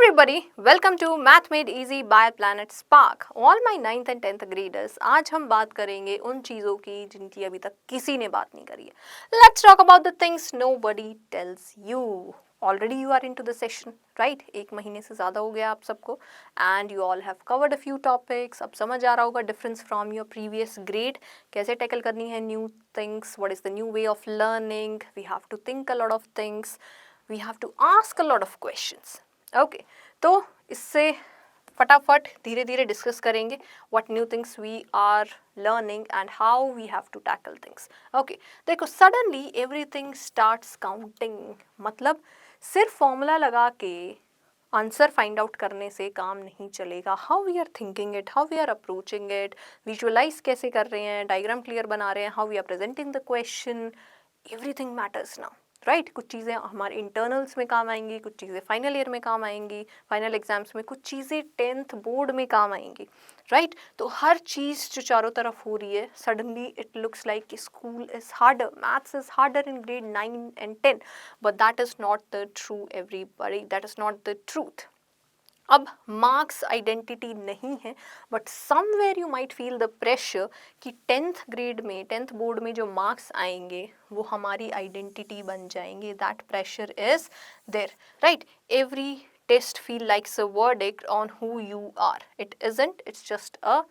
everybody, welcome to Math Made Easy by Planet Spark. All my 9th and 10th graders, आज हम बात करेंगे उन चीज़ों की जिनकी अभी तक किसी ने बात नहीं करी है. Let's talk about the things nobody tells you. Already you are into the session, right? एक महीने से ज़्यादा हो गया आप सबको and you all have covered a few topics. अब समझ आ रहा होगा difference from your previous grade. कैसे tackle करनी है new things, what is the new way of learning. We have to think a lot of things. We have to ask a lot of questions. Okay तो इससे फटाफट धीरे धीरे discuss करेंगे what new things we are learning and how we have to tackle things. Okay देखो, suddenly everything starts counting. मतलब सिर्फ formula लगा के आंसर फाइंड आउट करने से काम नहीं चलेगा. How we are thinking it, how we are approaching it, visualise कैसे कर रहे हैं, डायग्राम क्लियर बना रहे हैं, how we are presenting the question, everything matters now. Right कुछ चीज़ें हमारे इंटरनल्स में काम आएंगी, कुछ चीज़ें फाइनल ईयर में काम आएंगी, फाइनल एग्जाम्स में कुछ चीज़ें 10th बोर्ड में काम आएंगी. राइट तो हर चीज़ जो चारों तरफ हो रही है, सडनली इट लुक्स लाइक कि school is harder, maths is harder in grade 9 and 10, but that is not the true everybody, that is not the truth. अब मार्क्स आइडेंटिटी नहीं है, but somewhere you might feel the pressure कि 10th grade में 10th board में जो marks आएंगे वो हमारी आइडेंटिटी बन जाएंगे. That pressure is there. Right every test feel likes a verdict on who you are. It isn't, it's just a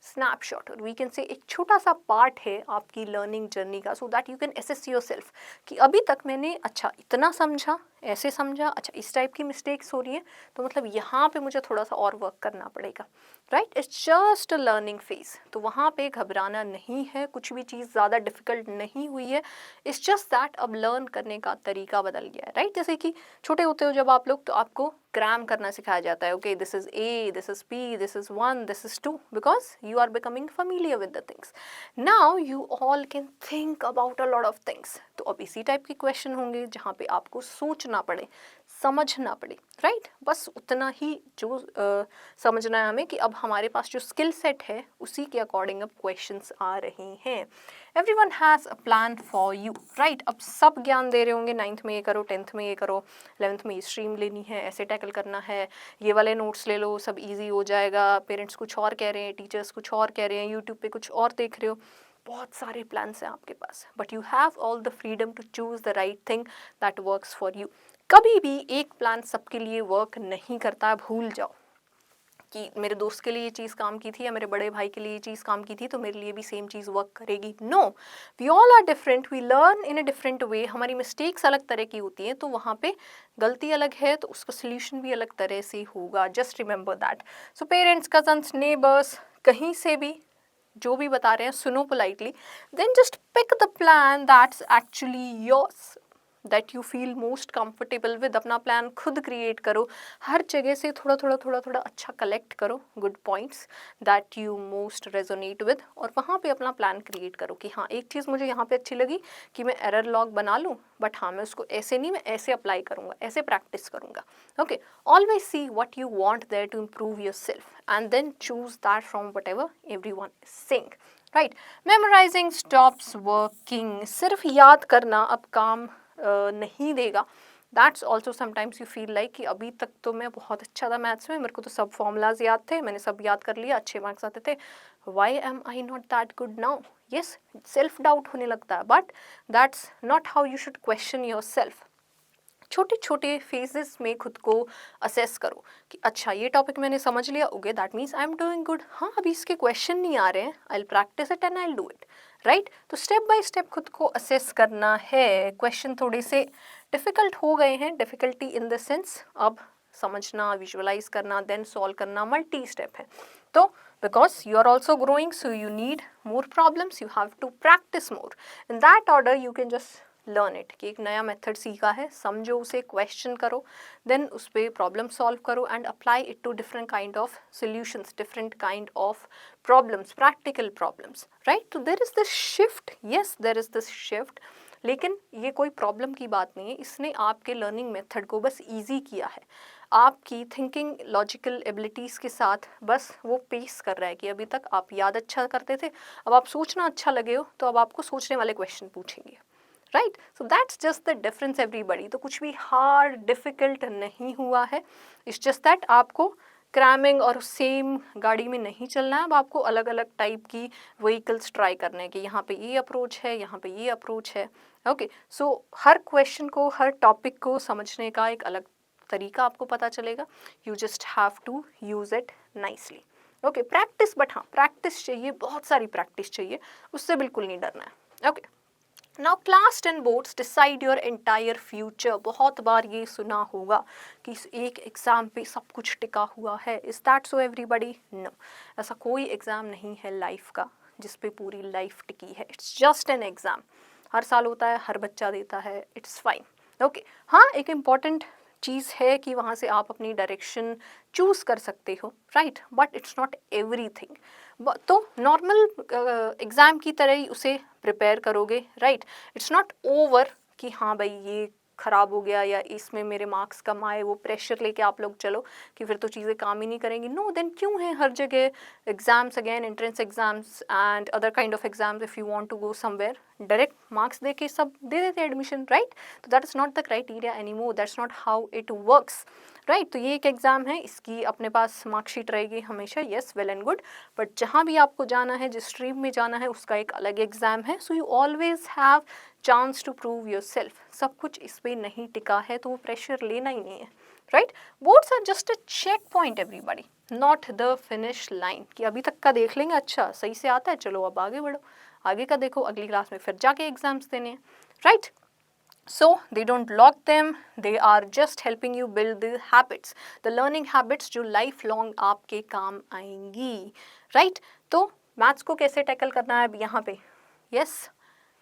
snapshot, और वी कैन से एक छोटा सा पार्ट है आपकी लर्निंग जर्नी का, so that you can assess your self कि अभी तक मैंने अच्छा इतना समझा, ऐसे समझा, अच्छा इस टाइप की मिस्टेक्स हो रही हैं, तो मतलब यहाँ पे मुझे थोड़ा सा और वर्क करना पड़ेगा. Right it's just a learning phase. तो वहाँ पे घबराना नहीं है, कुछ भी चीज़ ज़्यादा डिफिकल्ट नहीं हुई है. इट्स जस्ट दैट अब लर्न करने का तरीका बदल गया है. राइट जैसे कि छोटे होते हो जब आप लोग, तो आपको क्रैम करना सिखाया जाता है. Okay this is A, this is P, this is 1, this is 2, because you are becoming familiar with the things. Now you all can think about a lot of things. तो अब इसी टाइप के question होंगे जहाँ पे आपको सोचना पड़े, समझना पड़े. राइट बस उतना ही जो समझना है हमें कि अब हमारे पास जो स्किल सेट है उसी के अकॉर्डिंग अब क्वेश्चंस आ रहे हैं. Everyone has a plan for you. Right अब सब ज्ञान दे रहे होंगे, 9th में ये करो, 10th में ये करो, 11th में ये स्ट्रीम लेनी है, ऐसे टैकल करना है, ये वाले नोट्स ले लो, सब इजी हो जाएगा. पेरेंट्स कुछ और कह रहे हैं, टीचर्स कुछ और कह रहे हैं, यूट्यूब पे कुछ और देख रहे हो. बहुत सारे प्लान्स हैं आपके पास, but you have all the freedom to choose the right thing that works for you. कभी भी एक प्लान सबके लिए वर्क नहीं करता. भूल जाओ कि मेरे दोस्त के लिए ये चीज़ काम की थी या मेरे बड़े भाई के लिए ये चीज़ काम की थी तो मेरे लिए भी सेम चीज़ वर्क करेगी. No, we all are different, we learn in a different way. हमारी मिस्टेक्स अलग तरह की होती हैं, तो वहाँ पे गलती अलग है तो उसका सोल्यूशन भी अलग तरह से होगा. Just remember that. So parents, cousins, neighbours, कहीं से भी जो भी बता रहे हैं सुनो politely, then just pick the plan that's actually yours, that you feel most comfortable with. अपना प्लान खुद क्रिएट करो, हर जगह से थोड़ा थोड़ा थोड़ा थोड़ा अच्छा कलेक्ट करो good points that you most resonate with, और वहाँ पे अपना प्लान क्रिएट करो कि हाँ एक चीज़ मुझे यहाँ पे अच्छी लगी कि मैं एरर लॉग बना लूँ, बट हाँ मैं उसको ऐसे नहीं, मैं ऐसे अप्लाई करूँगा, ऐसे प्रैक्टिस करूँगा. Okay always see what you want there to improve yourself and then choose that from whatever everyone is saying. Right memorising stops working. सिर्फ याद करना अब काम नहीं देगा. That's also sometimes you feel like कि अभी तक तो मैं बहुत अच्छा था मैथ्स में, मेरे को तो सब फॉर्मूलाज याद थे, मैंने सब याद कर लिया, अच्छे मार्क्स आते थे. Why am I not that good now? Yes, self doubt होने लगता है, but that's not how you should question yourself. छोटे छोटे फेजेस में खुद को असेस करो कि अच्छा ये टॉपिक मैंने समझ लिया, okay that means I am doing good. हाँ अभी इसके क्वेश्चन नहीं आ रहे हैं, I will practice it and I will do it. Right तो स्टेप बाय स्टेप खुद को असेस करना है. क्वेश्चन थोड़े से डिफ़िकल्ट हो गए हैं, डिफ़िकल्टी इन द सेंस अब समझना, विजुअलाइज करना, देन सॉल्व करना मल्टी स्टेप है. तो because you are also growing, so you need more problems, you have to practise more. In that order you can just learn it कि एक नया method सीखा है, समझो उसे, क्वेश्चन करो, देन उस पर प्रॉब्लम सॉल्व करो and apply it to different kind of solutions, different kind of problems, practical problems. Right तो there is this shift, yes there is this shift, लेकिन ये कोई प्रॉब्लम की बात नहीं है. इसने आपके लर्निंग मेथड को बस ईजी किया है, आपकी थिंकिंग लॉजिकल एबिलिटीज़ के साथ बस वो पेस कर रहा है कि अभी तक आप याद अच्छा करते थे, अब आप सोचना अच्छा लगे हो तो अब आपको सोचने वाले क्वेश्चन पूछेंगे. Right. So that's just the difference everybody. तो कुछ भी हार्ड डिफिकल्ट नहीं हुआ है, इट्स जस्ट दैट आपको क्रैमिंग और सेम गाड़ी में नहीं चलना है। अब आपको अलग अलग टाइप की व्हीकल्स ट्राई करने की, यहाँ पे ये अप्रोच है, यहाँ पे ये अप्रोच है। ओके, सो हर क्वेश्चन को, हर टॉपिक को समझने का एक अलग तरीका आपको पता चलेगा। You just have to use it nicely. Okay, practice, but हाँ प्रैक्टिस चाहिए, बहुत सारी प्रैक्टिस चाहिए, उससे बिल्कुल नहीं डरना है। Okay, now class 10 boards decide your entire future. बहुत बार ये सुना होगा कि इस एक एग्ज़ाम पे सब कुछ टिका हुआ है। Is that so everybody? No, ऐसा कोई एग्ज़ाम नहीं है लाइफ का जिस पे पूरी लाइफ टिकी है। इट्स जस्ट एन एग्ज़ाम, हर साल होता है, हर बच्चा देता है, इट्स फाइन। ओके, हाँ एक इम्पॉर्टेंट चीज़ है कि वहाँ से आप अपनी डायरेक्शन चूज़ कर सकते हो, right, but it's not everything. तो नॉर्मल एग्ज़ाम की तरह ही उसे प्रिपेयर करोगे, राइट। इट्स नॉट ओवर कि हाँ भाई ये ख़राब हो गया या इसमें मेरे मार्क्स कम आए, वो प्रेशर लेके आप लोग चलो कि फिर तो चीज़ें काम ही नहीं करेंगी। नो, देन क्यों है हर जगह exams, again entrance exams and other kind of exams. If you want to go somewhere, direct marks दे के सब दे देते एडमिशन, राइट। तो that is not the criteria any more, that's not how it works, right. तो ये एक exam है, इसकी अपने पास मार्कशीट रहेगी हमेशा, yes, well and good, but जहाँ भी आपको जाना है, जिस स्ट्रीम में जाना है, उसका एक अलग एग्ज़ाम है। So you always have chance to prove yourself. सब कुछ इस पर नहीं टिका है तो वो प्रेशर लेना ही नहीं है, right. Boards are just a checkpoint everybody, not the finish line कि अभी तक का देख लेंगे, अच्छा सही से आता है, चलो अब आगे बढ़ो, आगे का देखो, अगली क्लास में फिर जाके एग्जाम्स देने हैं, right. So they don't lock them, they are just helping you build the habits, the learning habits जो lifelong आपके काम आएंगी, right? तो मैथ्स को कैसे टैकल करना है अब यहाँ पे? yes,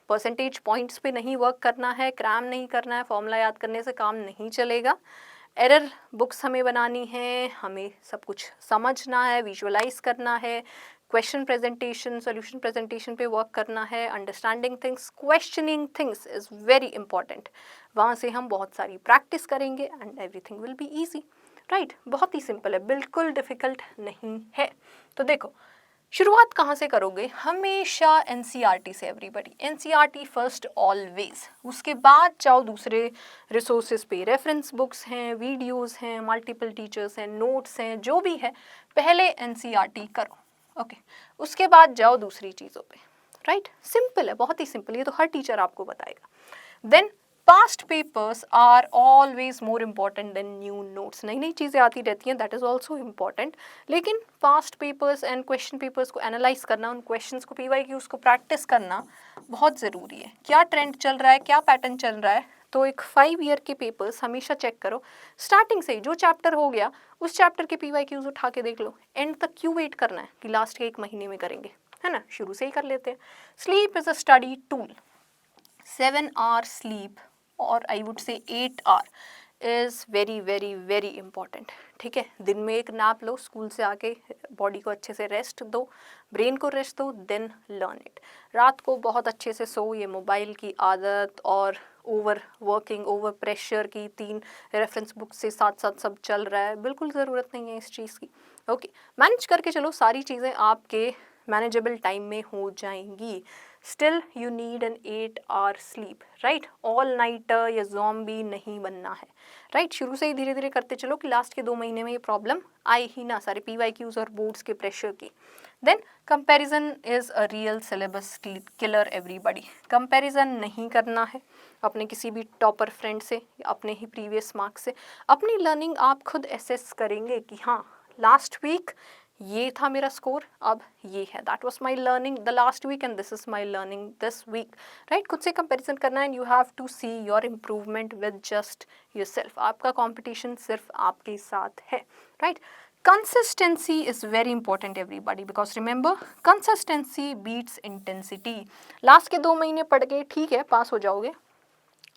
परसेंटेज पॉइंट्स पे नहीं वर्क करना है, क्रैम नहीं करना है, फॉर्मूला याद करने से काम नहीं चलेगा। एरर बुक्स हमें बनानी है, हमें सब कुछ समझना है, विजुअलाइज करना है, क्वेश्चन प्रेजेंटेशन, सॉल्यूशन प्रेजेंटेशन पे वर्क करना है, understanding things, questioning things is very important. वहाँ से हम बहुत सारी प्रैक्टिस करेंगे and everything will be easy, right. बहुत ही सिंपल है, बिल्कुल डिफ़िकल्ट नहीं है। तो देखो शुरुआत कहाँ से करोगे? हमेशा एनसीईआरटी से एवरीबडी, एनसीईआरटी फर्स्ट ऑलवेज। उसके बाद जाओ दूसरे रिसोर्सेज पे, रेफरेंस बुक्स हैं, वीडियोस हैं, मल्टीपल टीचर्स हैं, नोट्स हैं, जो भी है, पहले एनसीईआरटी करो, ओके। उसके बाद जाओ दूसरी चीज़ों पे, राइट। सिंपल है, बहुत ही सिंपल, ये तो हर टीचर आपको बताएगा। Then past papers are always more important than new notes. नई नई चीज़ें आती रहती हैं, दैट इज़ ऑल्सो इम्पॉर्टेंट, लेकिन past papers and question papers को एनालाइज करना, उन क्वेश्चंस को, PYQs को प्रैक्टिस करना बहुत ज़रूरी है। क्या ट्रेंड चल रहा है, क्या पैटर्न चल रहा है, तो एक 5 ईयर के पेपर्स हमेशा चेक करो। स्टार्टिंग से ही जो चैप्टर हो गया उस चैप्टर के PYQs उठा के देख लो, एंड तक क्यों वेट करना है कि लास्ट के 1 महीने में करेंगे, है ना, शुरू से ही कर लेते हैं। Sleep is a study tool, 7 hour sleep और I would say 8 hour is very very very important, ठीक है। दिन में एक नैप लो, स्कूल से आके बॉडी को अच्छे से रेस्ट दो, ब्रेन को रेस्ट दो, देन लर्न इट। रात को बहुत अच्छे से सो, ये मोबाइल की आदत और ओवर वर्किंग, ओवर प्रेशर की 3 रेफरेंस बुक से साथ साथ सब चल रहा है, बिल्कुल ज़रूरत नहीं है इस चीज़ की, ओके। मैनेज करके चलो, सारी चीज़ें आपके मैनेजेबल टाइम में हो जाएंगी। Still you need an 8 hour sleep, right. All nighter या ज़ॉम्बी नहीं बनना है, राइट। शुरू से ही धीरे धीरे करते चलो कि लास्ट के 2 महीने में ये प्रॉब्लम आए ही ना, सारे PYQs और बोर्ड्स के प्रेशर की। Then comparison is a real syllabus killer everybody. Comparison नहीं करना है अपने किसी भी टॉपर फ्रेंड से, अपने ही प्रीवियस मार्क्स से। अपनी लर्निंग आप खुद एसेस करेंगे कि हाँ लास्ट वीक ये था मेरा स्कोर, अब ये है, that was my learning the last week and this is my learning this week, right. खुद से कंपैरिजन करना है, and you have to see your improvement with just yourself. आपका कंपटीशन सिर्फ आपके साथ है, right. Consistency is very important everybody, because remember consistency beats intensity. Last के 2 महीने पढ़ के ठीक है पास हो जाओगे,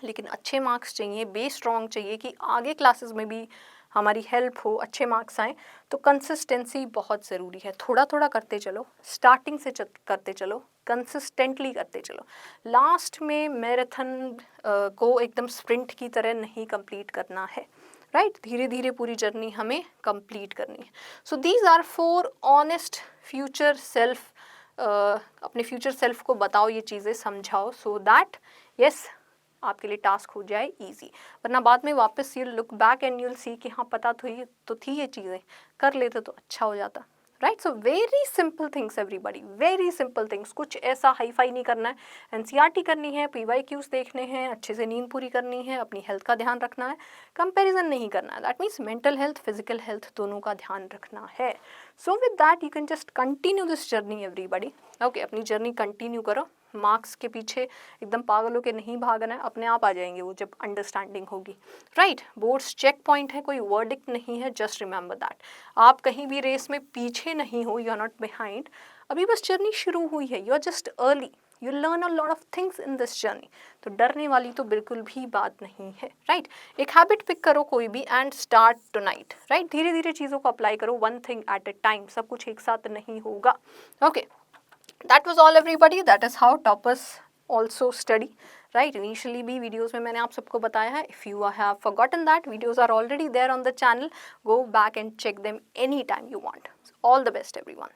लेकिन अच्छे मार्क्स चाहिए, बेस स्ट्रॉन्ग चाहिए कि आगे क्लासेस में भी हमारी हेल्प हो, अच्छे मार्क्स आएँ। तो कंसिस्टेंसी बहुत ज़रूरी है। थोड़ा थोड़ा करते चलो, स्टार्टिंग से करते चलो, कंसिस्टेंटली करते चलो। लास्ट में मैराथन को एकदम स्प्रिंट की तरह नहीं कंप्लीट करना है, राइट। धीरे धीरे पूरी जर्नी हमें कंप्लीट करनी है। So these are 4 honest future self, अपने फ्यूचर सेल्फ को बताओ ये चीज़ें, समझाओ, सो दैट यस आपके लिए टास्क हो जाए ईजी, वरना बाद में वापस you look back and you'll see कि हाँ पता तो थी ये चीज़ें, कर लेते तो अच्छा हो जाता, right. So very simple things everybody, very simple things, कुछ ऐसा हाई फाई नहीं करना है। एनसीईआरटी करनी है, पीवाईक्यूज देखने हैं, अच्छे से नींद पूरी करनी है, अपनी हेल्थ का ध्यान रखना है, कंपैरिजन नहीं करना है। That means mental health, physical health दोनों का ध्यान रखना है। So with that you can just continue this journey everybody. Okay, अपनी जर्नी कंटिन्यू करो, मार्क्स के पीछे एकदम पागलों के नहीं भागना है, अपने आप आ जाएंगे वो जब अंडरस्टैंडिंग होगी, राइट। बोर्ड्स चेक पॉइंट है, कोई वर्डिक्ट नहीं है, जस्ट रिमेंबर दैट। आप कहीं भी रेस में पीछे नहीं हो, यू आर नॉट बिहाइंड, अभी बस जर्नी शुरू हुई है, you are just early, you learn a lot of things in this journey. तो डरने वाली तो बिल्कुल भी बात नहीं है, राइट। एक हैबिट पिक करो कोई भी एंड स्टार्ट टुनाइट, राइट। धीरे धीरे चीज़ों को अप्लाई करो, one thing at A time, सब कुछ एक साथ नहीं होगा। Okay, that was all everybody, that is how toppers also study, right। initially भी videos में मैंने आप सबको बताया है, if you have forgotten that, videos are already there on the channel, go back and check them anytime you want। All the best everyone।